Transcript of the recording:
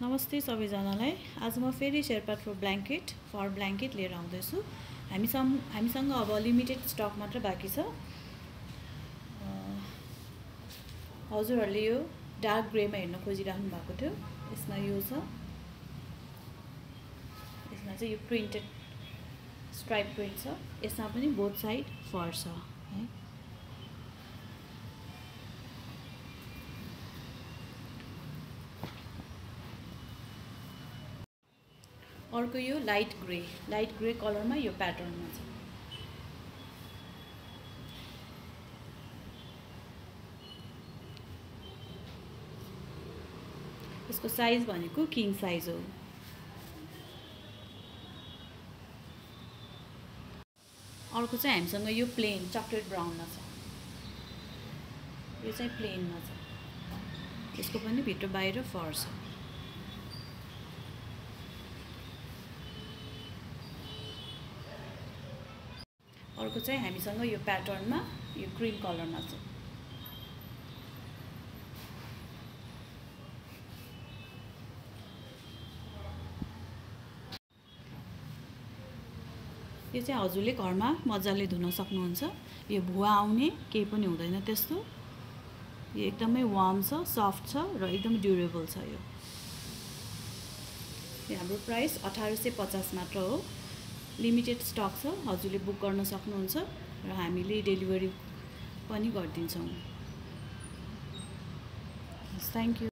नमस्ते सबैजनालाई। आज म फेरि शेर्पा फर ब्ल्याङ्केट लिएर आउँदैछु। हामीसँग अब लिमिटेड स्टक मात्र बाँकी छ। हजुरहरूले यो डार्क ग्रेमा हेर्न खोजिराख्नु भएको थियो। यसमा यो छ, यसमा चाहिँ यो प्रिन्टेड स्ट्राइप प्रिन्ट छ। यसमा पनि बोथ साइड फर छ है। अर्को यो लाइट ग्रे कलरमा यो प्याटर्नमा छ। यसको साइज भनेको किङ साइज हो। अर्को चाहिँ हामीसँग यो प्लेन चकलेट ब्राउनमा छ। यो चाहिँ प्लेनमा छ। यसको पनि भित्र बाहिर फर छ। अर्को चाहिँ हामीसँग यो प्याटर्नमा यो क्रीम कलरमा छ। यो चाहिँ हजुरले घरमा मजाले धुन सक्नुहुन्छ। यो भुवा आउने केही पनि हुँदैन त्यस्तो। यो एकदमै वार्म छ, सफ्ट छ र एकदमै ड्युरेबल छ। यो हाम्रो प्राइस 1850 मात्र हो। लिमिटेड स्टक छ, हजुरले बुक गर्न सक्नुहुन्छ र हामीले डेलिभरी पनि गरिदिन्छौँ। Thank you.